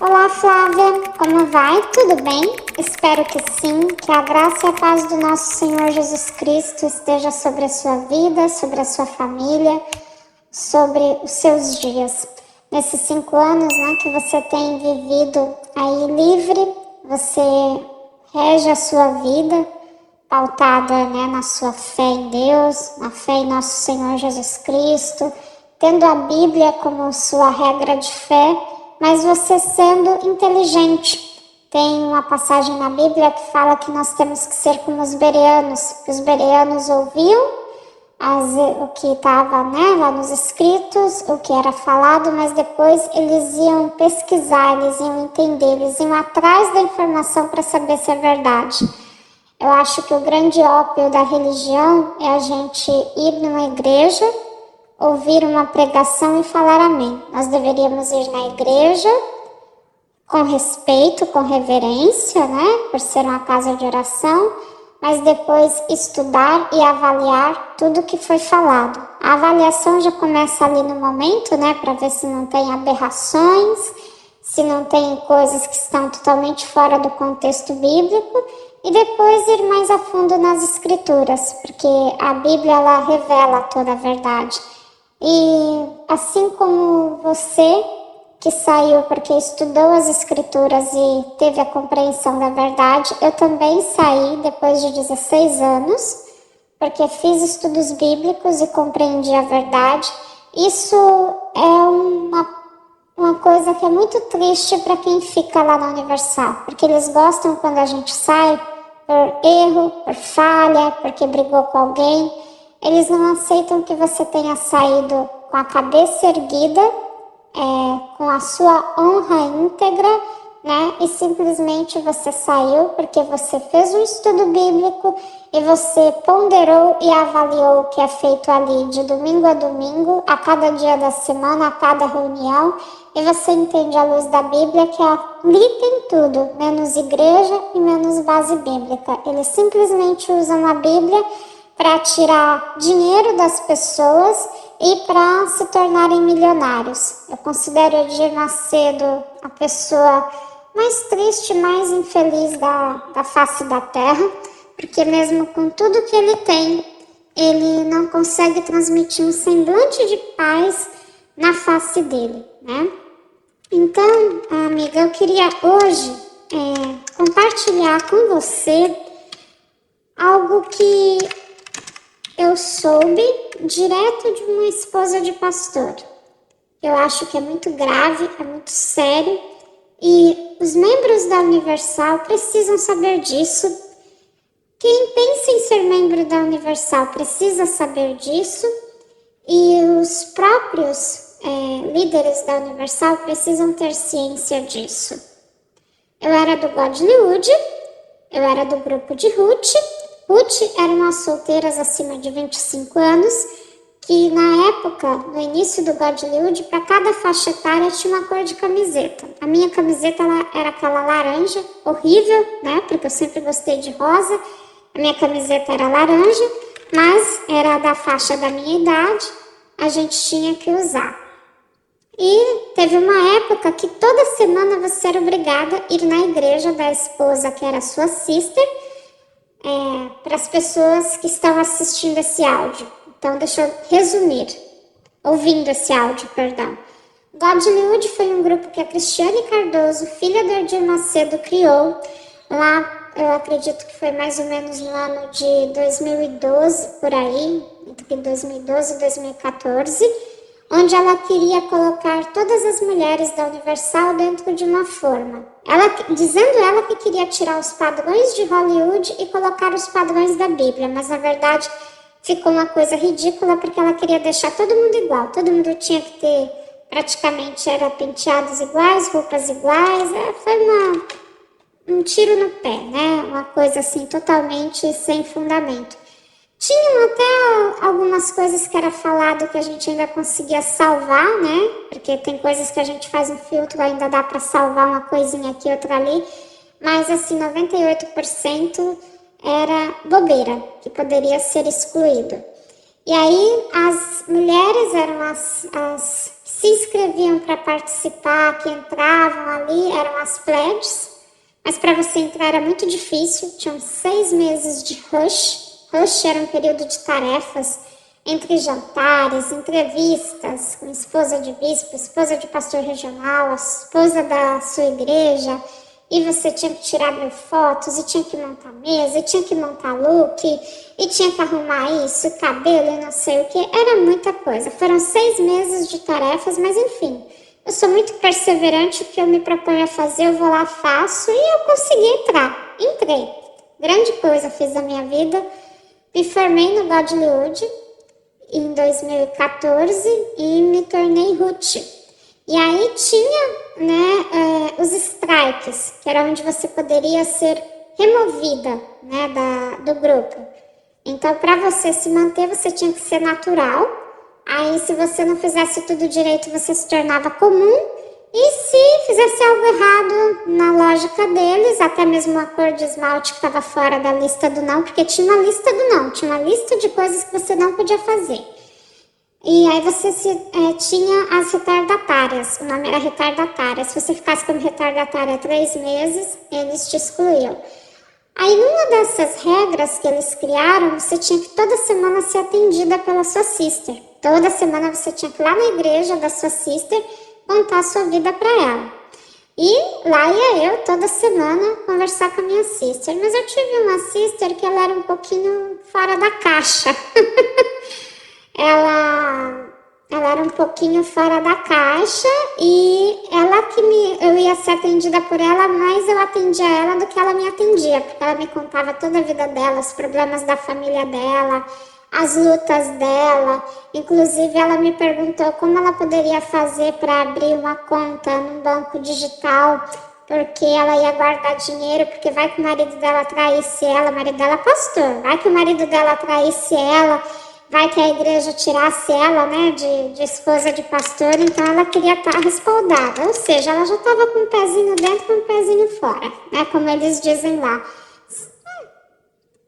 Olá, Flávia, como vai? Tudo bem? Espero que sim, que a graça e a paz do nosso Senhor Jesus Cristo esteja sobre a sua vida, sobre a sua família, sobre os seus dias. Nesses 5 anos, que você tem vivido aí livre, você rege a sua vida, pautada, na sua fé em Deus, na fé em nosso Senhor Jesus Cristo, tendo a Bíblia como sua regra de fé, mas você sendo inteligente. Tem uma passagem na Bíblia que fala que nós temos que ser como os bereanos. Os bereanos ouviam o que estava lá nos escritos, o que era falado, mas depois eles iam pesquisar, eles iam entender, eles iam atrás da informação para saber se é verdade. Eu acho que o grande ópio da religião é a gente ir numa igreja, ouvir uma pregação e falar amém. Nós deveríamos ir na igreja com respeito, com reverência, por ser uma casa de oração, mas depois estudar e avaliar tudo que foi falado. A avaliação já começa ali no momento, para ver se não tem aberrações, se não tem coisas que estão totalmente fora do contexto bíblico, e depois ir mais a fundo nas escrituras, porque a Bíblia ela revela toda a verdade. E assim como você que saiu porque estudou as escrituras e teve a compreensão da verdade, eu também saí depois de 16 anos, porque fiz estudos bíblicos e compreendi a verdade. Isso é uma coisa que é muito triste para quem fica lá na Universal, porque eles gostam quando a gente sai por erro, por falha, porque brigou com alguém. Eles não aceitam que você tenha saído com a cabeça erguida, com a sua honra íntegra, e simplesmente você saiu porque você fez um estudo bíblico e você ponderou e avaliou o que é feito ali de domingo a domingo, a cada dia da semana, a cada reunião, e você entende à luz da Bíblia que ali tem tudo, menos igreja e menos base bíblica. Eles simplesmente usam a Bíblia para tirar dinheiro das pessoas e para se tornarem milionários. Eu considero Edir Macedo a pessoa mais triste, mais infeliz da face da terra, porque mesmo com tudo que ele tem, ele não consegue transmitir um semblante de paz na face dele, Então, amiga, eu queria hoje compartilhar com você algo que eu soube direto de uma esposa de pastor. Eu acho que é muito grave, é muito sério, e os membros da Universal precisam saber disso. Quem pensa em ser membro da Universal precisa saber disso, e os próprios líderes da Universal precisam ter ciência disso. Eu era do Godlywood, eu era do grupo de Ruth. Ruth eram umas solteiras acima de 25 anos, que na época, no início do Godlywood, para cada faixa etária tinha uma cor de camiseta. A minha camiseta era aquela laranja, horrível, porque eu sempre gostei de rosa. A minha camiseta era laranja, mas era da faixa da minha idade, a gente tinha que usar. E teve uma época que toda semana você era obrigada a ir na igreja da esposa, que era sua sister, para as pessoas que estão assistindo esse áudio. Então, deixa eu resumir, ouvindo esse áudio, perdão. Godlywood foi um grupo que a Cristiane Cardoso, filha do Edir Macedo, criou. Lá, eu acredito que foi mais ou menos no ano de 2012, por aí, entre 2012 e 2014, onde ela queria colocar todas as mulheres da Universal dentro de uma forma. Dizendo ela que queria tirar os padrões de Hollywood e colocar os padrões da Bíblia, mas na verdade ficou uma coisa ridícula porque ela queria deixar todo mundo igual. Todo mundo tinha que ter, praticamente, penteados iguais, roupas iguais. Foi um tiro no pé, Uma coisa assim totalmente sem fundamento. Tinham até algumas coisas que era falado que a gente ainda conseguia salvar, Porque tem coisas que a gente faz no filtro, ainda dá para salvar uma coisinha aqui, outra ali. Mas, assim, 98% era bobeira, que poderia ser excluído. E aí as mulheres eram as que se inscreviam para participar, que entravam ali, eram as pledges, mas para você entrar era muito difícil, tinham 6 meses de rush. Rush era um período de tarefas entre jantares, entrevistas com esposa de bispo, esposa de pastor regional, a esposa da sua igreja, e você tinha que tirar 1000 fotos, e tinha que montar mesa, e tinha que montar look, e tinha que arrumar isso, cabelo e não sei o que, era muita coisa. Foram 6 meses de tarefas, mas enfim, eu sou muito perseverante, o que eu me proponho a fazer, eu vou lá, faço, e eu consegui entrar. Entrei. Grande coisa fiz na minha vida. Me formei no Godlywood em 2014 e me tornei Ruth. E aí tinha, né, os strikes, que era onde você poderia ser removida, né, do grupo. Então, para você se manter, você tinha que ser natural. Aí, se você não fizesse tudo direito, você se tornava comum. E se fizesse algo errado na lógica deles, até mesmo a cor de esmalte que estava fora da lista do não, porque tinha uma lista do não, tinha uma lista de coisas que você não podia fazer. E aí você tinha as retardatárias, o nome era retardatária. Se você ficasse como retardatária 3 meses, eles te excluíam. Aí, numa dessas regras que eles criaram, você tinha que toda semana ser atendida pela sua sister. Toda semana você tinha que ir lá na igreja da sua sister contar a sua vida para ela. E lá ia eu toda semana conversar com a minha sister. Mas eu tive uma sister que ela era um pouquinho fora da caixa. ela era um pouquinho fora da caixa e eu ia ser atendida por ela, mas eu atendia ela do que ela me atendia, porque ela me contava toda a vida dela, os problemas da família dela, as lutas dela. Inclusive, ela me perguntou como ela poderia fazer para abrir uma conta num banco digital, porque ela ia guardar dinheiro, porque vai que o marido dela traísse ela, o marido dela é pastor, vai que o marido dela traísse ela, vai que a igreja tirasse ela, né, de esposa de pastor, então ela queria estar respaldada, ou seja, ela já estava com um pezinho dentro e um pezinho fora, né, como eles dizem lá.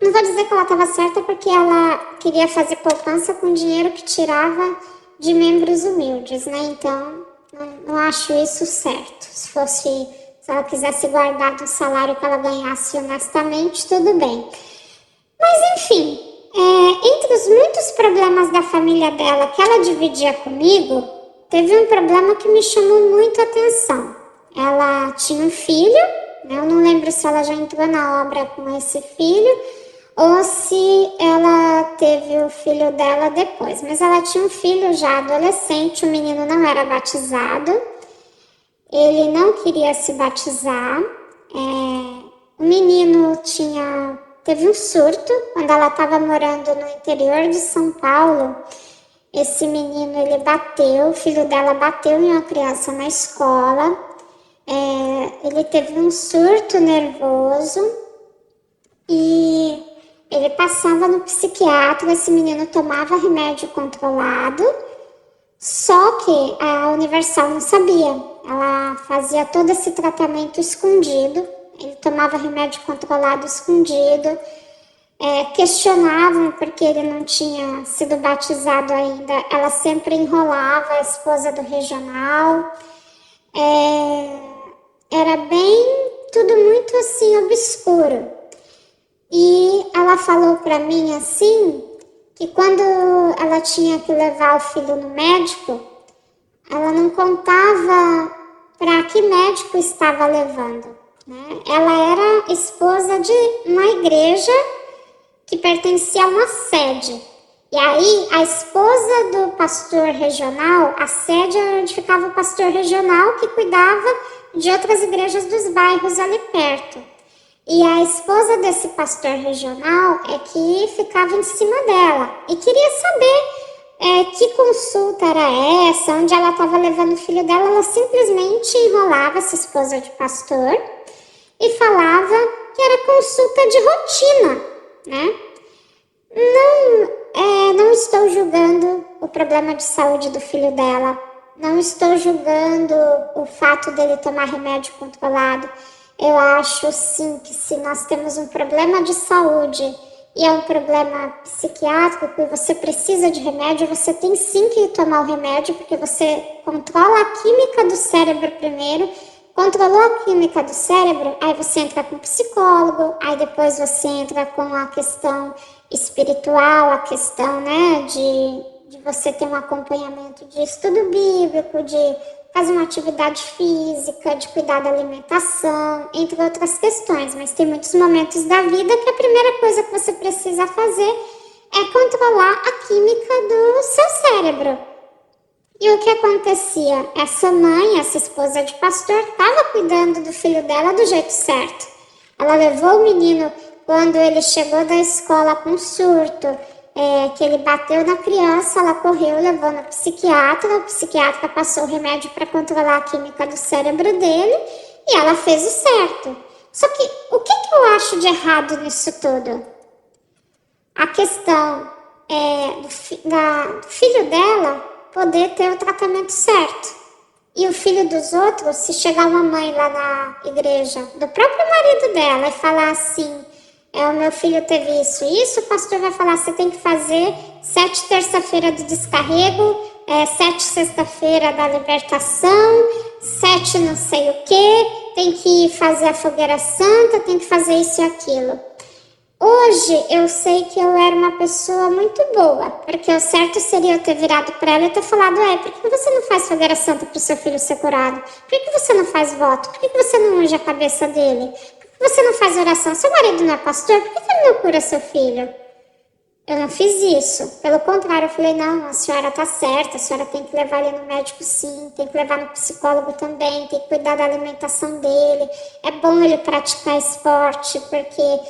Não vou dizer que ela estava certa, porque ela queria fazer poupança com dinheiro que tirava de membros humildes, né, então não acho isso certo. Se ela quisesse guardar do salário que ela ganhasse honestamente, tudo bem. Mas enfim, entre os muitos problemas da família dela que ela dividia comigo, teve um problema que me chamou muito a atenção. Ela tinha um filho, né? Eu não lembro se ela já entrou na obra com esse filho ou se ela teve o filho dela depois. Mas ela tinha um filho já adolescente, o menino não era batizado, ele não queria se batizar, o menino teve um surto quando ela estava morando no interior de São Paulo. Esse menino, ele bateu, o filho dela bateu em uma criança na escola. Ele teve um surto nervoso e ele passava no psiquiatra. Esse menino tomava remédio controlado, só que a Universal não sabia. Ela fazia todo esse tratamento escondido. Ele tomava remédio controlado escondido. Questionavam porque ele não tinha sido batizado ainda. Ela sempre enrolava a esposa do regional. Era tudo muito assim obscuro. E ela falou para mim assim, que quando ela tinha que levar o filho no médico, ela não contava para que médico estava levando, né? Ela era esposa de uma igreja que pertencia a uma sede. E aí, a esposa do pastor regional, a sede era onde ficava o pastor regional, que cuidava de outras igrejas dos bairros ali perto. E a esposa desse pastor regional é que ficava em cima dela e queria saber que consulta era essa, onde ela estava levando o filho dela. Ela simplesmente enrolava essa esposa de pastor e falava que era consulta de rotina, né? Não estou julgando o problema de saúde do filho dela, não estou julgando o fato dele tomar remédio controlado. Eu acho, sim, que se nós temos um problema de saúde e é um problema psiquiátrico e você precisa de remédio, você tem sim que tomar o remédio, porque você controla a química do cérebro primeiro. Controlou a química do cérebro, aí você entra com o psicólogo, aí depois você entra com a questão espiritual, a questão, né, de você ter um acompanhamento de estudo bíblico, de fazer uma atividade física, de cuidar da alimentação, entre outras questões. Mas tem muitos momentos da vida que a primeira coisa que você precisa fazer é controlar a química do seu cérebro. E o que acontecia? Essa mãe, essa esposa de pastor, estava cuidando do filho dela do jeito certo. Ela levou o menino quando ele chegou da escola com surto, que ele bateu na criança, ela correu, levou no psiquiatra, o psiquiatra passou o remédio para controlar a química do cérebro dele e ela fez o certo. Só que o que eu acho de errado nisso tudo? A questão do filho dela poder ter o tratamento certo. E o filho dos outros, se chegar uma mãe lá na igreja, do próprio marido dela, e falar assim, o meu filho teve isso e isso, o pastor vai falar, você tem que fazer 7 terça-feira do descarrego, 7 sexta-feira da libertação, 7 não sei o que, tem que fazer a fogueira santa, tem que fazer isso e aquilo. Hoje eu sei que eu era uma pessoa muito boa, porque o certo seria eu ter virado para ela e ter falado, por que você não faz fogueira santa para o seu filho ser curado? Por que você não faz voto? Por que você não unge a cabeça dele? Por que você não faz oração? Seu marido não é pastor? Por que ele não cura seu filho? Eu não fiz isso. Pelo contrário, eu falei, não, a senhora está certa, a senhora tem que levar ele no médico sim, tem que levar no psicólogo também, tem que cuidar da alimentação dele. É bom ele praticar esporte, porque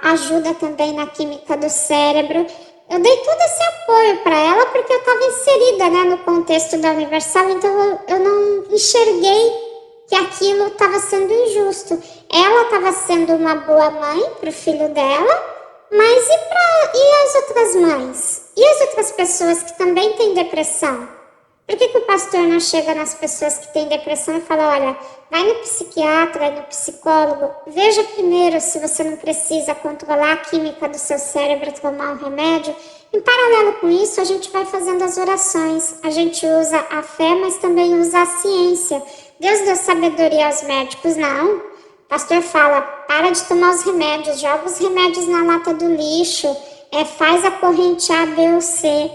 ajuda também na química do cérebro. Eu dei todo esse apoio para ela, porque eu estava inserida, né, no contexto da Universal, então eu não enxerguei que aquilo estava sendo injusto. Ela estava sendo uma boa mãe para o filho dela, mas e as outras mães? E as outras pessoas que também têm depressão? Por que o pastor não chega nas pessoas que têm depressão e fala, olha, vai no psiquiatra, vai no psicólogo, veja primeiro se você não precisa controlar a química do seu cérebro, tomar um remédio. Em paralelo com isso, a gente vai fazendo as orações. A gente usa a fé, mas também usa a ciência. Deus deu sabedoria aos médicos? Não. O pastor fala, para de tomar os remédios, joga os remédios na lata do lixo, faz a corrente A, B ou C.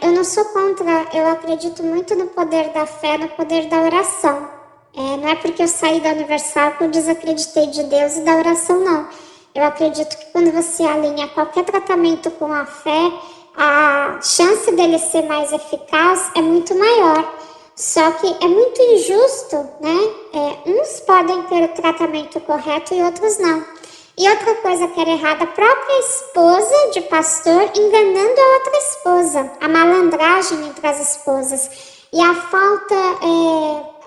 Eu não sou contra, eu acredito muito no poder da fé, no poder da oração. Não é porque eu saí da Universal que eu desacreditei de Deus e da oração, não. Eu acredito que quando você alinha qualquer tratamento com a fé, a chance dele ser mais eficaz é muito maior. Só que é muito injusto, né? Uns podem ter o tratamento correto e outros não. E outra coisa que era errada, a própria esposa de pastor enganando a outra esposa. A malandragem entre as esposas. E a falta,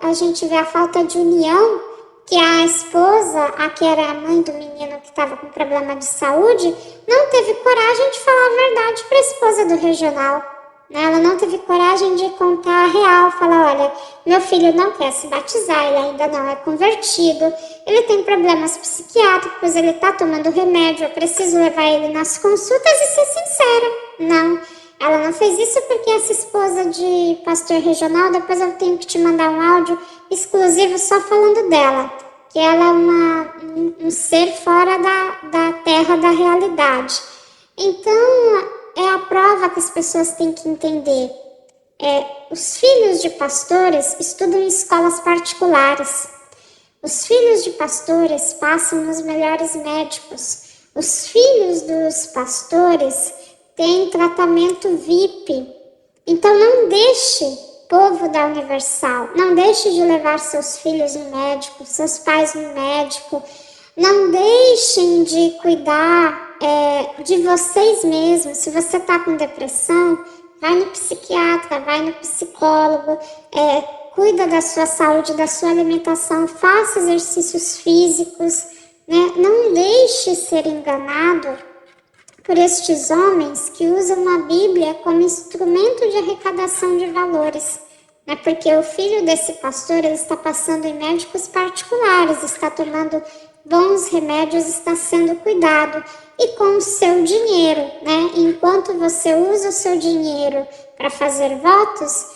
a gente vê a falta de união, que a esposa, a que era a mãe do menino que estava com problema de saúde, não teve coragem de falar a verdade para a esposa do regional. Ela não teve coragem de contar a real, falar, olha, meu filho não quer se batizar, ele ainda não é convertido, ele tem problemas psiquiátricos, ele está tomando remédio, eu preciso levar ele nas consultas e ser sincera. Não, ela não fez isso porque essa esposa de pastor regional, depois eu tenho que te mandar um áudio exclusivo só falando dela, que ela é um ser fora da terra da realidade. Então, é a prova que as pessoas têm que entender. Os filhos de pastores estudam em escolas particulares. Os filhos de pastores passam nos melhores médicos. Os filhos dos pastores têm tratamento VIP. Então não deixe, povo da Universal, não deixe de levar seus filhos no médico, seus pais no médico. Não deixem de cuidar de vocês mesmos. Se você está com depressão, vai no psiquiatra, vai no psicólogo, cuida da sua saúde, da sua alimentação, faça exercícios físicos, né? Não deixe ser enganado por estes homens que usam a Bíblia como instrumento de arrecadação de valores. né? Porque o filho desse pastor, ele está passando em médicos particulares, está tomando bons remédios, está sendo cuidado. E com o seu dinheiro, né? Enquanto você usa o seu dinheiro para fazer votos,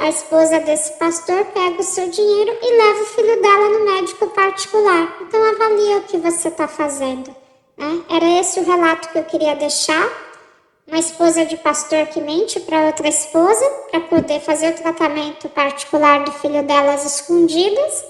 a esposa desse pastor pega o seu dinheiro e leva o filho dela no médico particular. Então avalia o que você está fazendo, né? Era esse o relato que eu queria deixar. Uma esposa de pastor que mente para outra esposa para poder fazer o tratamento particular do filho delas escondidas.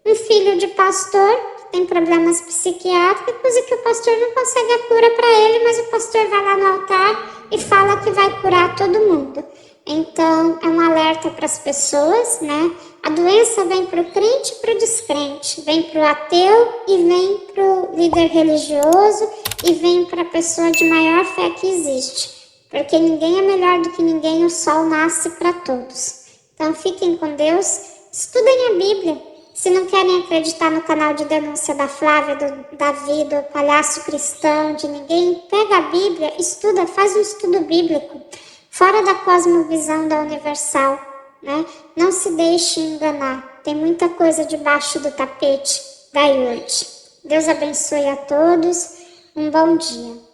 Um filho de pastor que tem problemas psiquiátricos e que o pastor não consegue a cura para ele, mas o pastor vai lá no altar e fala que vai curar todo mundo. Então, é um alerta para as pessoas, né? A doença vem para o crente e para o descrente, vem para o ateu e vem para o líder religioso e vem para a pessoa de maior fé que existe. Porque ninguém é melhor do que ninguém, o sol nasce para todos. Então, fiquem com Deus, estudem a Bíblia. Se não querem acreditar no canal de denúncia da Flávia, do Davi, do palhaço cristão, de ninguém, pega a Bíblia, estuda, faz um estudo bíblico. Fora da cosmovisão da Universal, né? Não se deixe enganar. Tem muita coisa debaixo do tapete da IURD. Deus abençoe a todos. Um bom dia.